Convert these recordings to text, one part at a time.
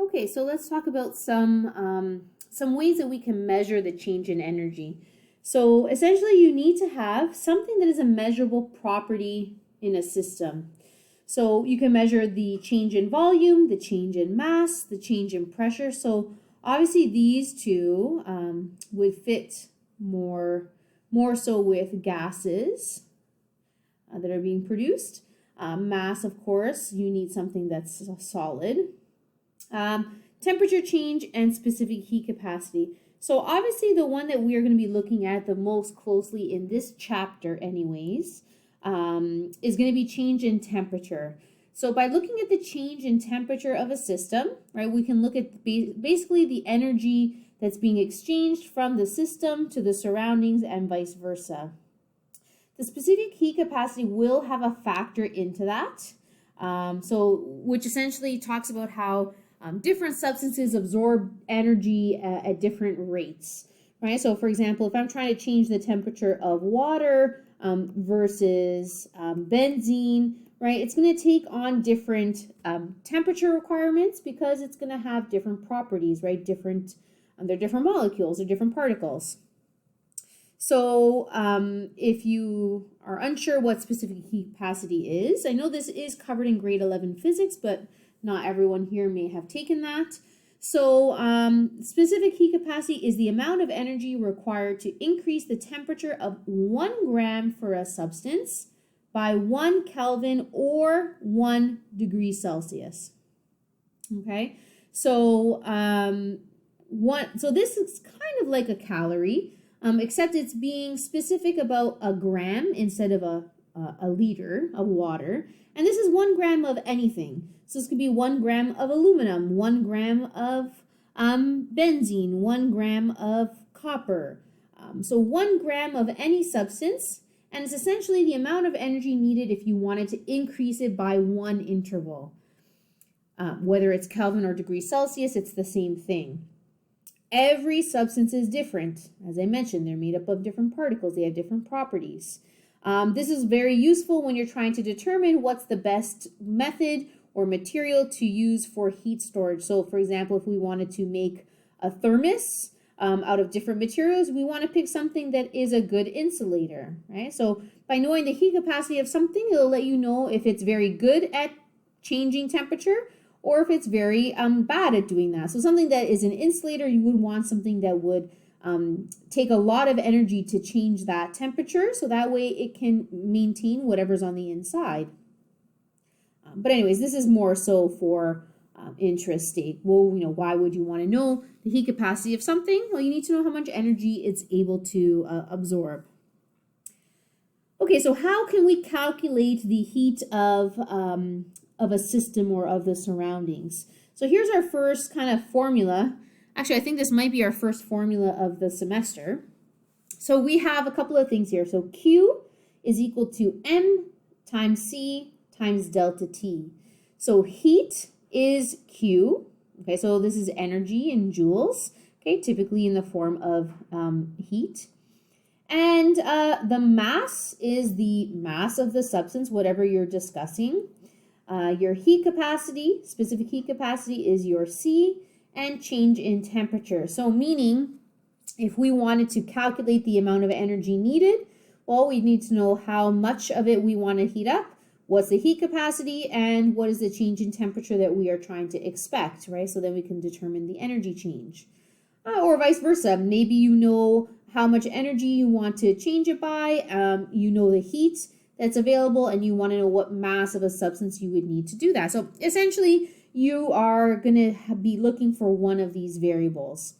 Okay, so let's talk about some ways that we can measure the change in energy. So essentially, you need to have something that is a measurable property in a system. So you can measure the change in volume, the change in mass, the change in pressure. So obviously, these two would fit more so with gases that are being produced. Mass, of course, you need something that's solid. Temperature change and specific heat capacity. So obviously the one that we are going to be looking at the most closely in this chapter anyways, is going to be change in temperature. So by looking at the change in temperature of a system, right, we can look at basically the energy that's being exchanged from the system to the surroundings and vice versa. The specific heat capacity will have a factor into that, which essentially talks about how different substances absorb energy at different rates, right? So for example, if I'm trying to change the temperature of water versus benzene, right, it's going to take on different temperature requirements because it's going to have different properties, right? They're different molecules or different particles. So if you are unsure what specific heat capacity is, I know this is covered in grade 11 physics, but not everyone here may have taken that. So specific heat capacity is the amount of energy required to increase the temperature of 1 gram for a substance by 1 Kelvin or 1 degree Celsius. Okay, so so this is kind of like a calorie. Except it's being specific about a gram instead of a liter of water. And this is 1 gram of anything. So this could be 1 gram of aluminum, 1 gram of benzene, 1 gram of copper. So 1 gram of any substance, and it's essentially the amount of energy needed if you wanted to increase it by 1 interval. Whether it's Kelvin or degrees Celsius, it's the same thing. Every substance is different. As I mentioned, they're made up of different particles. They have different properties. This is very useful when you're trying to determine what's the best method or material to use for heat storage. So for example, if we wanted to make a thermos out of different materials, we want to pick something that is a good insulator, right? So by knowing the heat capacity of something, it'll let you know if it's very good at changing temperature or if it's very bad at doing that. So something that is an insulator, you would want something that would take a lot of energy to change that temperature, so that way it can maintain whatever's on the inside. But anyways, this is more so for interest sake. Well, why would you want to know the heat capacity of something? Well, you need to know how much energy it's able to absorb. Okay, so how can we calculate the heat of a system or of the surroundings? So here's our first kind of formula. Actually, I think this might be our first formula of the semester. So we have a couple of things here. So Q is equal to M times C times delta T. So heat is Q. Okay, so this is energy in joules, okay, typically in the form of heat. And the mass is the mass of the substance, whatever you're discussing. Your heat capacity, specific heat capacity, is your C, and change in temperature. So meaning, if we wanted to calculate the amount of energy needed, well, we need to know how much of it we want to heat up, what's the heat capacity, and what is the change in temperature that we are trying to expect, right? So then we can determine the energy change. Or vice versa. Maybe you know how much energy you want to change it by, you know the heat that's available, and you want to know what mass of a substance you would need to do that. So essentially, you are going to be looking for one of these variables.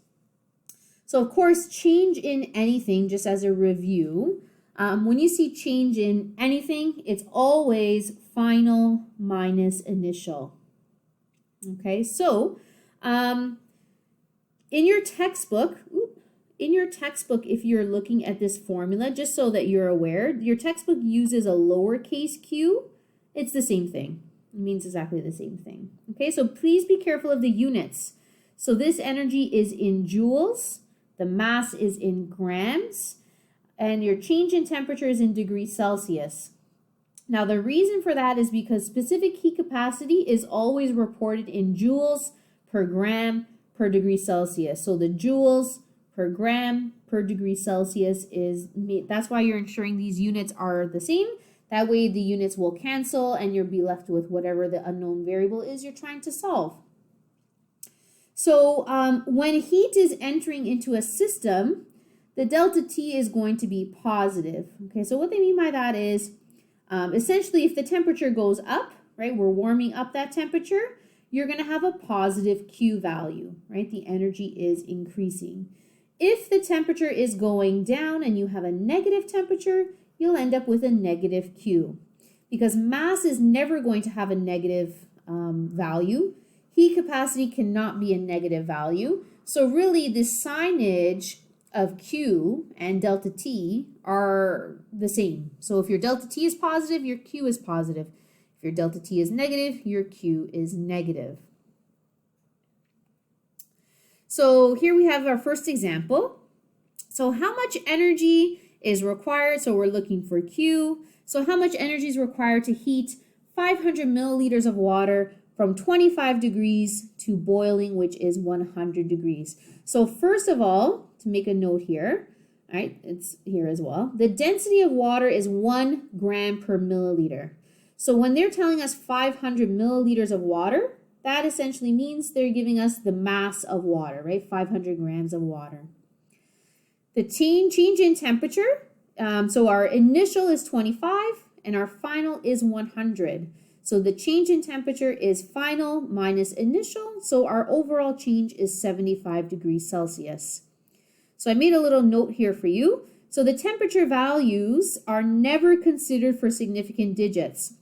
So of course, change in anything, just as a review, when you see change in anything, it's always final minus initial. Okay, so in your textbook, if you're looking at this formula, just so that you're aware, your textbook uses a lowercase q. It's the same thing. It means exactly the same thing. Okay, so please be careful of the units. So this energy is in joules, the mass is in grams, and your change in temperature is in degrees Celsius. Now the reason for that is because specific heat capacity is always reported in joules per gram per degree Celsius. So the joules per gram per degree Celsius that's why you're ensuring these units are the same. That way the units will cancel and you'll be left with whatever the unknown variable is you're trying to solve. So when heat is entering into a system, the delta T is going to be positive. Okay, so what they mean by that is essentially if the temperature goes up, right, we're warming up that temperature, you're going to have a positive Q value, right? The energy is increasing. If the temperature is going down and you have a negative temperature, you'll end up with a negative Q, because mass is never going to have a negative value. Heat capacity cannot be a negative value. So really the signage of Q and delta T are the same. So if your delta T is positive, your Q is positive. If your delta T is negative, your Q is negative. So here we have our first example. So how much energy is required? So we're looking for Q. So how much energy is required to heat 500 milliliters of water from 25 degrees to boiling, which is 100 degrees. So first of all, to make a note here, all right, it's here as well. The density of water is 1 gram per milliliter. So when they're telling us 500 milliliters of water, that essentially means they're giving us the mass of water, right? 500 grams of water. The change in temperature, so our initial is 25 and our final is 100. So the change in temperature is final minus initial. So our overall change is 75 degrees Celsius. So I made a little note here for you. So the temperature values are never considered for significant digits.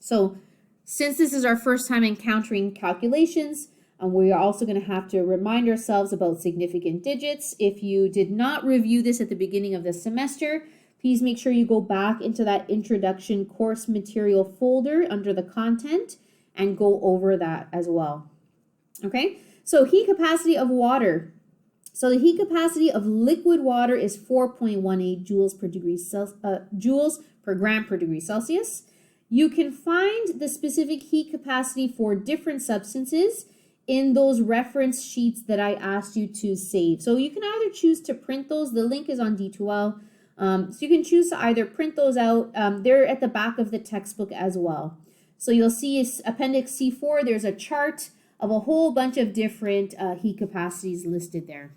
So since this is our first time encountering calculations, we are also going to have to remind ourselves about significant digits. If you did not review this at the beginning of the semester, please make sure you go back into that introduction course material folder under the content and go over that as well. Okay, so heat capacity of water. So the heat capacity of liquid water is 4.18 joules per gram per degree Celsius. You can find the specific heat capacity for different substances in those reference sheets that I asked you to save. So you can either choose to print those. The link is on D2L. So you can choose to either print those out. They're at the back of the textbook as well. So you'll see Appendix C4, there's a chart of a whole bunch of different heat capacities listed there.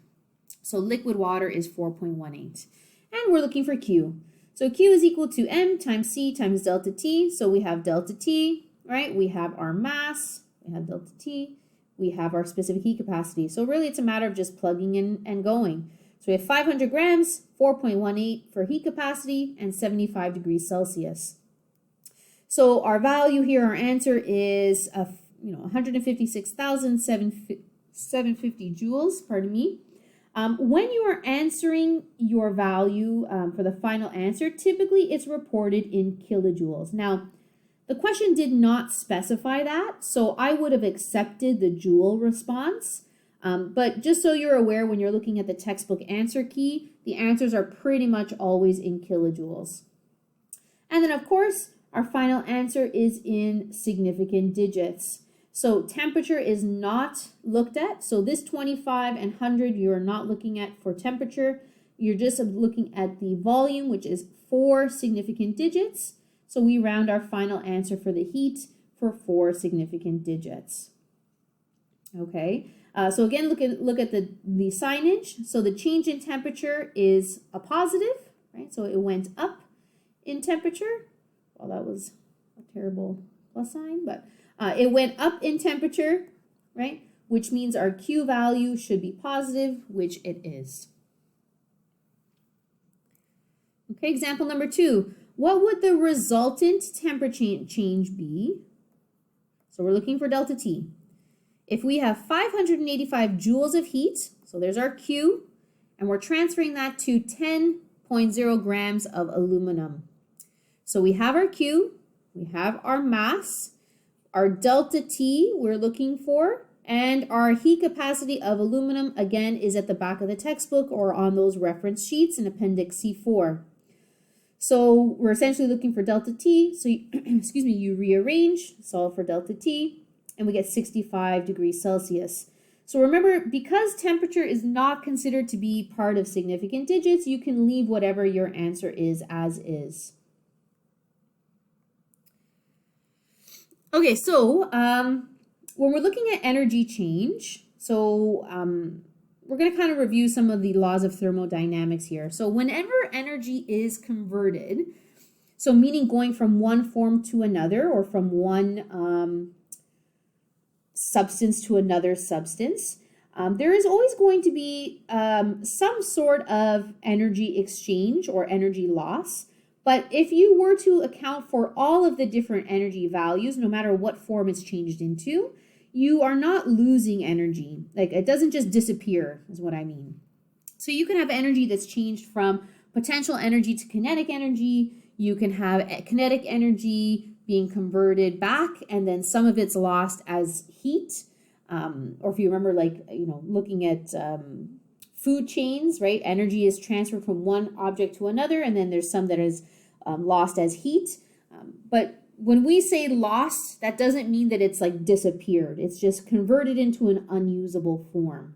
So liquid water is 4.18. And we're looking for Q. So Q is equal to M times C times delta T. So we have delta T, right? We have our mass, we have delta T, we have our specific heat capacity. So really it's a matter of just plugging in and going. So we have 500 grams, 4.18 for heat capacity, and 75 degrees Celsius. So our value here, our answer is 156,750 joules, pardon me. When you are answering your value for the final answer, typically it's reported in kilojoules. Now, the question did not specify that, so I would have accepted the joule response. But just so you're aware, when you're looking at the textbook answer key, the answers are pretty much always in kilojoules. And then, of course, our final answer is in significant digits. So temperature is not looked at. So this 25 and 100 you're not looking at for temperature. You're just looking at the volume, which is 4 significant digits. So we round our final answer for the heat for 4 significant digits. Okay. So again, look at the signage. So the change in temperature is a positive, right? So it went up in temperature. Well, that was a terrible plus sign, but it went up in temperature, right? Which means our Q value should be positive, which it is. Okay, example number 2. What would the resultant temperature change be? So we're looking for delta T. If we have 585 joules of heat, so there's our Q, and we're transferring that to 10.0 grams of aluminum. So we have our Q, we have our mass, our delta T we're looking for, and our heat capacity of aluminum, again, is at the back of the textbook or on those reference sheets in Appendix C4. So we're essentially looking for delta T. So you, excuse me, you rearrange, solve for delta T, and we get 65 degrees Celsius. So remember, because temperature is not considered to be part of significant digits, you can leave whatever your answer is as is. Okay, so when we're looking at energy change, so we're going to kind of review some of the laws of thermodynamics here. So whenever energy is converted, so meaning going from one form to another or from one substance to another substance, there is always going to be some sort of energy exchange or energy loss. But if you were to account for all of the different energy values, no matter what form it's changed into, you are not losing energy. Like, it doesn't just disappear, is what I mean. So you can have energy that's changed from potential energy to kinetic energy. You can have kinetic energy being converted back, and then some of it's lost as heat. Or if you remember, like, looking at food chains, right? Energy is transferred from one object to another, and then there's some that is lost as heat. But when we say lost, that doesn't mean that it's like disappeared. It's just converted into an unusable form.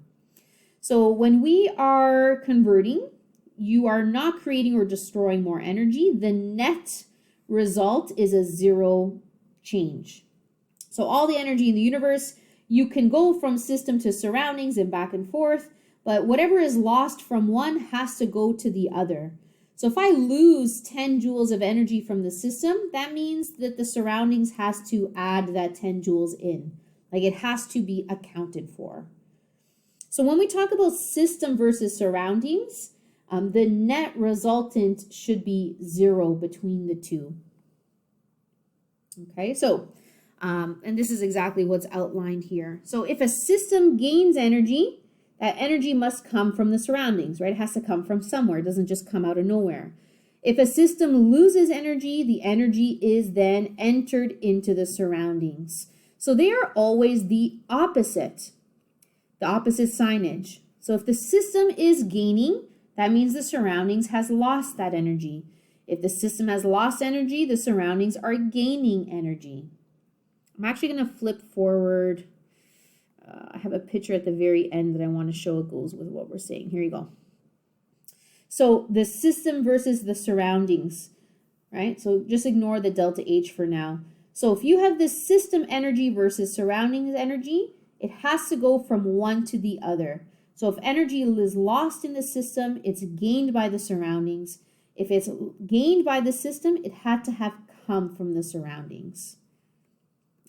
So when we are converting, you are not creating or destroying more energy. The net result is a zero change. So all the energy in the universe, you can go from system to surroundings and back and forth, but whatever is lost from one has to go to the other. So if I lose 10 joules of energy from the system, that means that the surroundings has to add that 10 joules in. Like, it has to be accounted for. So when we talk about system versus surroundings, the net resultant should be zero between the two. Okay, so, and this is exactly what's outlined here. So if a system gains energy, that energy must come from the surroundings, right? It has to come from somewhere. It doesn't just come out of nowhere. If a system loses energy, the energy is then entered into the surroundings. So they are always the opposite signage. So if the system is gaining, that means the surroundings has lost that energy. If the system has lost energy, the surroundings are gaining energy. I'm actually going to flip forward. I have a picture at the very end that I want to show it goes with what we're saying. Here you go. So the system versus the surroundings, right? So just ignore the delta H for now. So if you have this system energy versus surroundings energy, it has to go from one to the other. So if energy is lost in the system, it's gained by the surroundings. If it's gained by the system, it had to have come from the surroundings.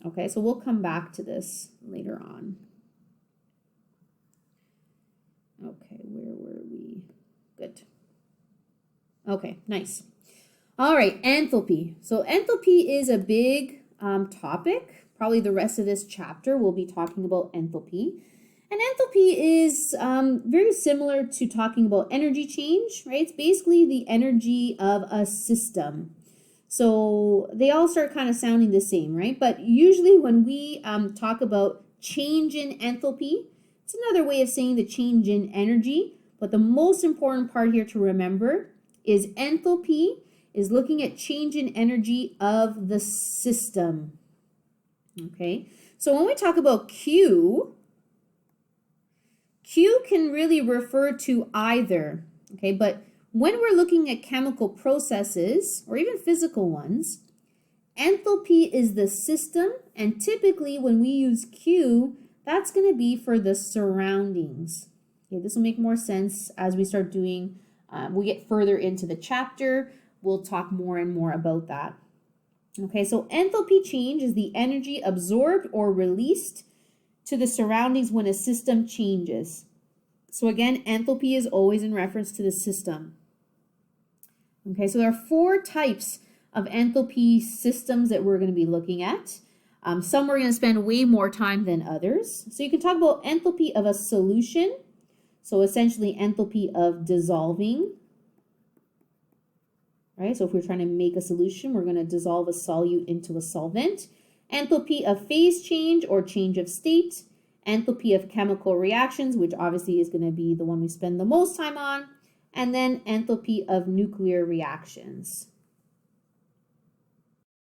Okay, so we'll come back to this later on. Okay, where were we? Good. Okay, nice. All right, enthalpy. So enthalpy is a big topic. Probably the rest of this chapter we'll be talking about enthalpy. And enthalpy is very similar to talking about energy change, right? It's basically the energy of a system. So they all start kind of sounding the same, right? But usually when we talk about change in enthalpy, it's another way of saying the change in energy. But the most important part here to remember is enthalpy is looking at change in energy of the system. Okay, so when we talk about Q can really refer to either, okay? But when we're looking at chemical processes, or even physical ones, enthalpy is the system, and typically when we use Q, that's going to be for the surroundings. Okay, this will make more sense as we start doing, we get further into the chapter, we'll talk more and more about that. Okay, so enthalpy change is the energy absorbed or released to the surroundings when a system changes. So again, enthalpy is always in reference to the system. Okay, so there are 4 types of enthalpy systems that we're going to be looking at. Some we're going to spend way more time than others. So you can talk about enthalpy of a solution. So essentially enthalpy of dissolving. Right, so if we're trying to make a solution, we're going to dissolve a solute into a solvent. Enthalpy of phase change or change of state. Enthalpy of chemical reactions, which obviously is going to be the one we spend the most time on. And then enthalpy of nuclear reactions.